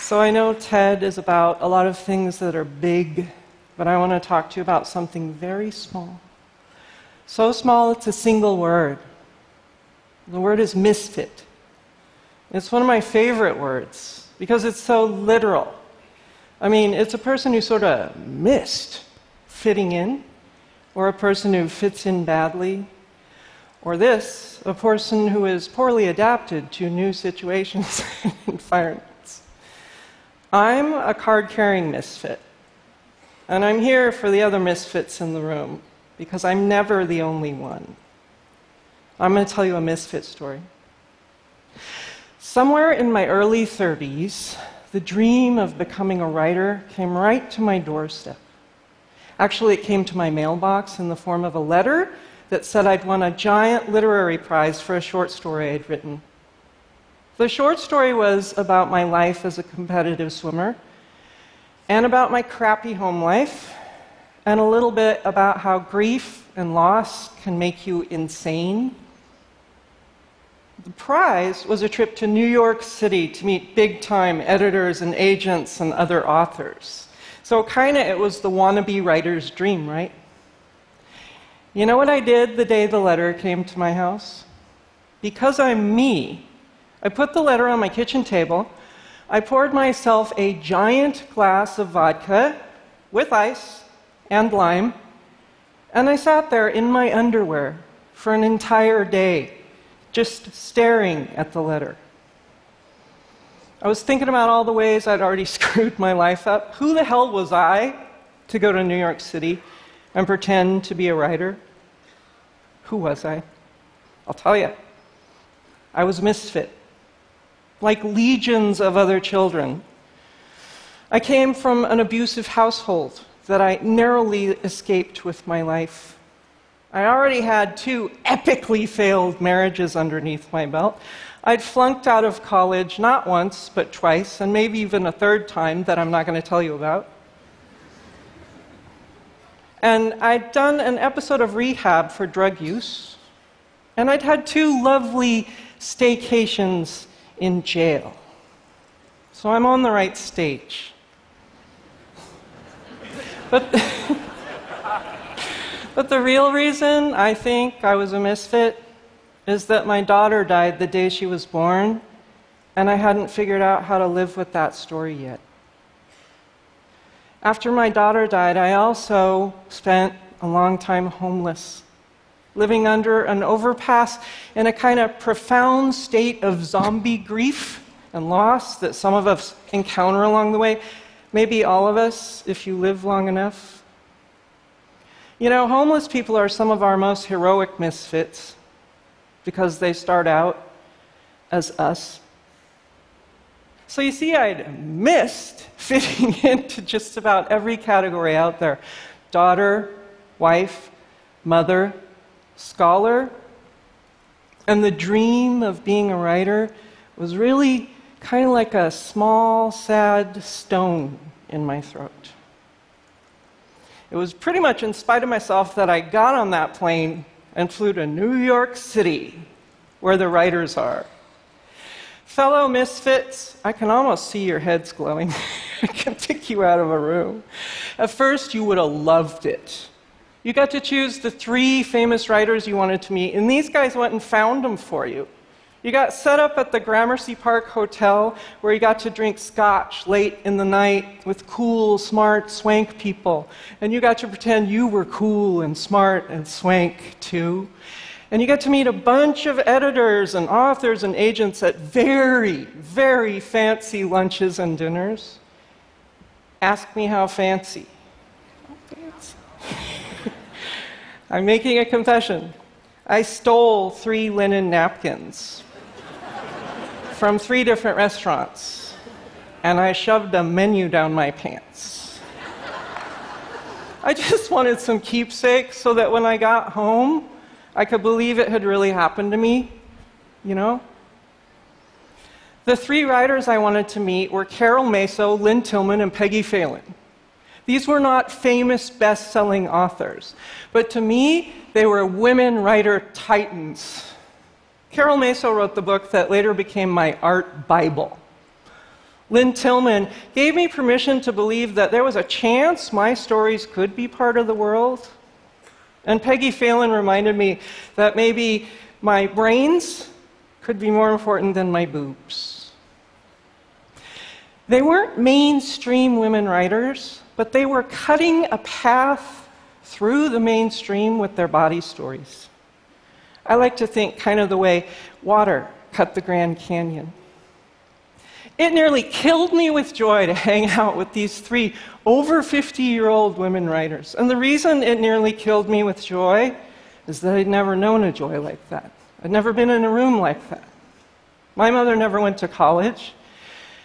So I know TED is about a lot of things that are big, but I want to talk to you about something very small. So small it's a single word. The word is misfit. It's one of my favorite words because it's so literal. I mean, it's a person who sort of missed fitting in, or a person who fits in badly, or this, a person who is poorly adapted to new situations and environments. I'm a card-carrying misfit, and I'm here for the other misfits in the room, because I'm never the only one. I'm going to tell you a misfit story. Somewhere in my early 30s, the dream of becoming a writer came right to my doorstep. Actually, it came to my mailbox in the form of a letter that said I'd won a giant literary prize for a short story I'd written. The short story was about my life as a competitive swimmer, and about my crappy home life, and a little bit about how grief and loss can make you insane. The prize was a trip to New York City to meet big-time editors and agents and other authors. So it was the wannabe writer's dream, right? You know what I did the day the letter came to my house? Because I'm me, I put the letter on my kitchen table, I poured myself a giant glass of vodka with ice and lime, and I sat there in my underwear for an entire day, just staring at the letter. I was thinking about all the ways I'd already screwed my life up. Who the hell was I to go to New York City and pretend to be a writer? Who was I? I'll tell you. I was a misfit, like legions of other children. I came from an abusive household that I narrowly escaped with my life. I already had 2 epically failed marriages underneath my belt. I'd flunked out of college not once, but twice, and maybe even a third time that I'm not going to tell you about. And I'd done an episode of rehab for drug use, and I'd had 2 lovely staycations in jail. So I'm on the right stage. But the real reason I think I was a misfit is that my daughter died the day she was born, and I hadn't figured out how to live with that story yet. After my daughter died, I also spent a long time homeless, living under an overpass in a kind of profound state of zombie grief and loss that some of us encounter along the way. Maybe all of us, if you live long enough. You know, homeless people are some of our most heroic misfits because they start out as us. So you see, I'd missed fitting into just about every category out there. Daughter, wife, mother, scholar. And the dream of being a writer was really kind of like a small, sad stone in my throat. It was pretty much in spite of myself that I got on that plane and flew to New York City, where the writers are. Fellow misfits, I can almost see your heads glowing. I can pick you out of a room. At first, you would have loved it. You got to choose the 3 famous writers you wanted to meet, and these guys went and found them for you. You got set up at the Gramercy Park Hotel, where you got to drink scotch late in the night with cool, smart, swank people. And you got to pretend you were cool and smart and swank, too. And you got to meet a bunch of editors and authors and agents at very, very fancy lunches and dinners. Ask me how fancy. How fancy? I'm making a confession. I stole 3 linen napkins from 3 different restaurants, and I shoved a menu down my pants. I just wanted some keepsakes so that when I got home, I could believe it had really happened to me, you know? The 3 writers I wanted to meet were Carol Maso, Lynn Tillman, and Peggy Phelan. These were not famous best-selling authors, but to me, they were women writer titans. Carol Maso wrote the book that later became my art Bible. Lynn Tillman gave me permission to believe that there was a chance my stories could be part of the world. And Peggy Phelan reminded me that maybe my brains could be more important than my boobs. They weren't mainstream women writers, but they were cutting a path through the mainstream with their body stories. I like to think kind of the way water cut the Grand Canyon. It nearly killed me with joy to hang out with these three over 50-year-old women writers. And the reason it nearly killed me with joy is that I'd never known a joy like that. I'd never been in a room like that. My mother never went to college,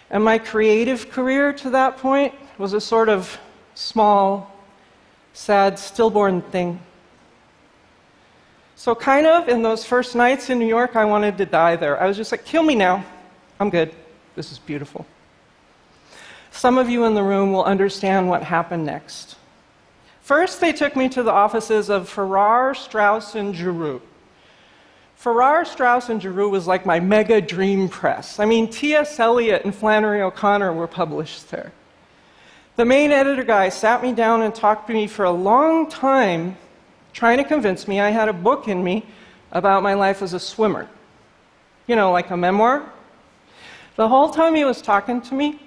and my creative career to that point was a sort of small, sad, stillborn thing. So kind of in those first nights in New York, I wanted to die there. I was just like, kill me now. I'm good. This is beautiful. Some of you in the room will understand what happened next. First, they took me to the offices of Farrar, Straus, and Giroux. Farrar, Straus, and Giroux was like my mega dream press. I mean, T.S. Eliot and Flannery O'Connor were published there. The main editor guy sat me down and talked to me for a long time, trying to convince me I had a book in me about my life as a swimmer. You know, like a memoir. The whole time he was talking to me,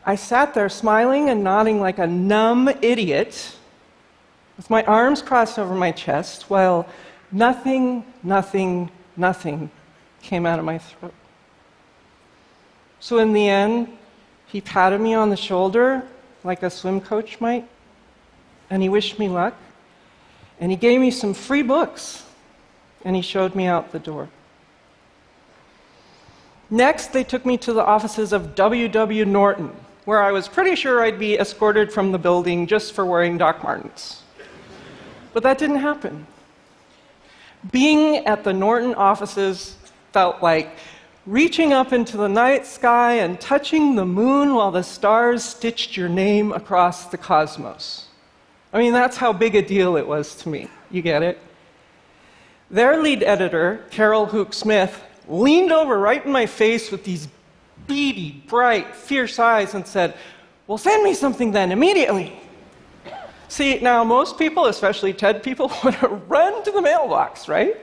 I sat there smiling and nodding like a numb idiot, with my arms crossed over my chest, while nothing came out of my throat. So in the end, he patted me on the shoulder like a swim coach might, and he wished me luck, and he gave me some free books, and he showed me out the door. Next, they took me to the offices of W.W. Norton, where I was pretty sure I'd be escorted from the building just for wearing Doc Martens. But that didn't happen. Being at the Norton offices felt like reaching up into the night sky and touching the moon while the stars stitched your name across the cosmos. I mean, that's how big a deal it was to me. You get it? Their lead editor, Carol Hook Smith, leaned over right in my face with these beady, bright, fierce eyes and said, "Well, send me something then, immediately." See, now most people, especially TED people, would run to the mailbox, right?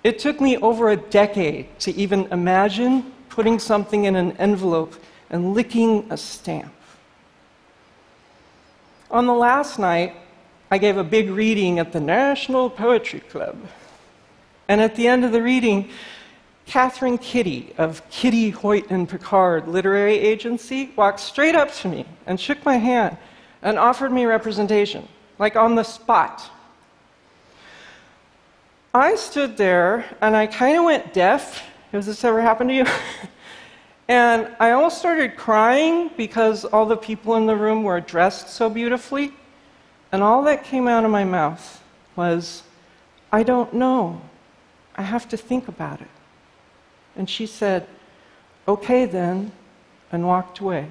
It took me over a decade to even imagine putting something in an envelope and licking a stamp. On the last night, I gave a big reading at the National Poetry Club. And at the end of the reading, Catherine Kitty of Kitty, Hoyt and Picard Literary Agency walked straight up to me and shook my hand and offered me representation, like on the spot. I stood there and I kind of went deaf. Has this ever happened to you? And I almost started crying because all the people in the room were dressed so beautifully. And all that came out of my mouth was, "I don't know. I have to think about it." And she said, "Okay then," and walked away.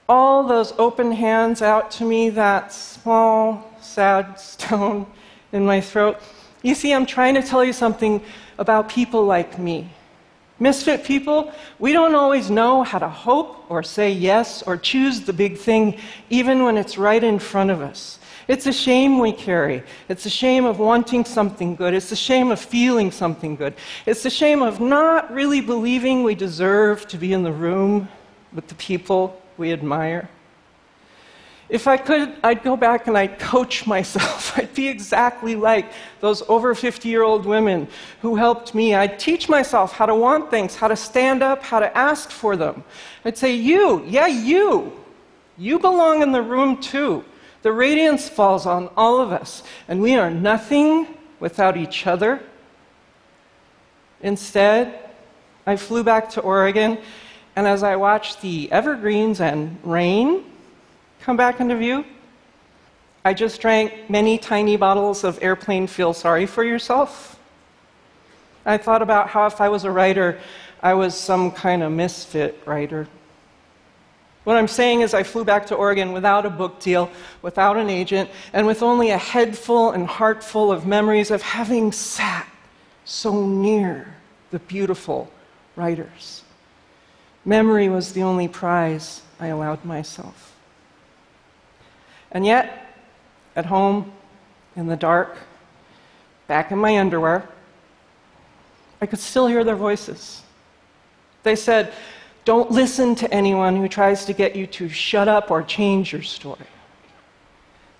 All those open hands out to me, that small, sad stone in my throat. You see, I'm trying to tell you something about people like me. Misfit people, we don't always know how to hope or say yes or choose the big thing, even when it's right in front of us. It's a shame we carry. It's a shame of wanting something good. It's a shame of feeling something good. It's a shame of not really believing we deserve to be in the room with the people we admire. If I could, I'd go back and I'd coach myself. I'd be exactly like those over 50-year-old women who helped me. I'd teach myself how to want things, how to stand up, how to ask for them. I'd say, you belong in the room too. The radiance falls on all of us, and we are nothing without each other. Instead, I flew back to Oregon, and as I watched the evergreens and rain come back into view, I just drank many tiny bottles of Airplane Feel Sorry for Yourself. I thought about how if I was a writer, I was some kind of misfit writer. What I'm saying is I flew back to Oregon without a book deal, without an agent, and with only a head full and heart full of memories of having sat so near the beautiful writers. Memory was the only prize I allowed myself. And yet, at home, in the dark, back in my underwear, I could still hear their voices. They said, "Don't listen to anyone who tries to get you to shut up or change your story."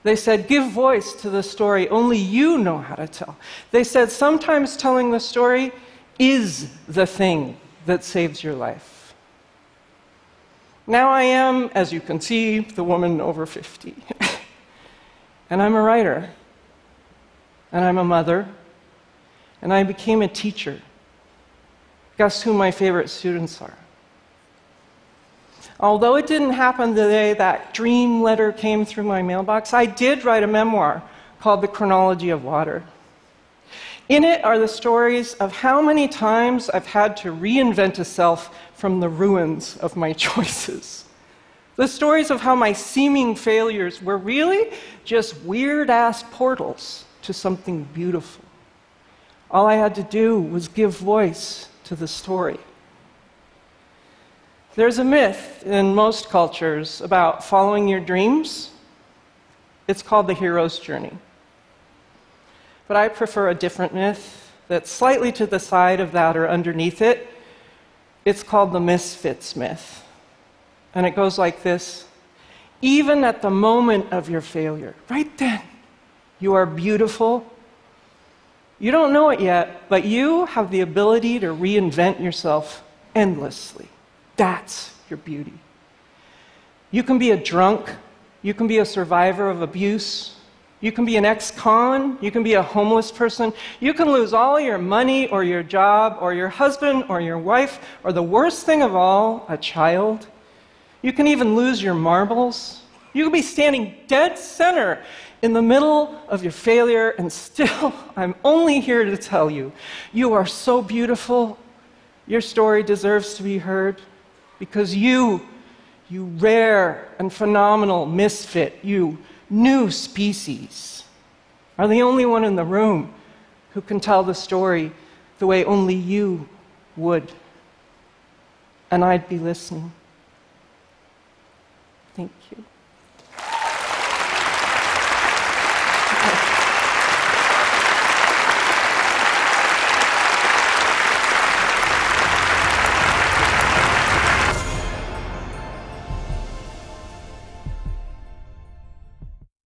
They said, "Give voice to the story only you know how to tell." They said, "Sometimes telling the story is the thing that saves your life." Now I am, as you can see, the woman over 50. And I'm a writer. And I'm a mother. And I became a teacher. Guess who my favorite students are? Although it didn't happen the day that dream letter came through my mailbox, I did write a memoir called The Chronology of Water. In it are the stories of how many times I've had to reinvent a self from the ruins of my choices. The stories of how my seeming failures were really just weird-ass portals to something beautiful. All I had to do was give voice to the story. There's a myth in most cultures about following your dreams. It's called the hero's journey. But I prefer a different myth that's slightly to the side of that or underneath it. It's called the misfits myth. And it goes like this: even at the moment of your failure, right then, you are beautiful. You don't know it yet, but you have the ability to reinvent yourself endlessly. That's your beauty. You can be a drunk. You can be a survivor of abuse. You can be an ex-con. You can be a homeless person. You can lose all your money or your job or your husband or your wife or, the worst thing of all, a child. You can even lose your marbles. You can be standing dead center in the middle of your failure, and still, I'm only here to tell you, you are so beautiful. Your story deserves to be heard. Because you rare and phenomenal misfit, you new species, are the only one in the room who can tell the story the way only you would. And I'd be listening. Thank you.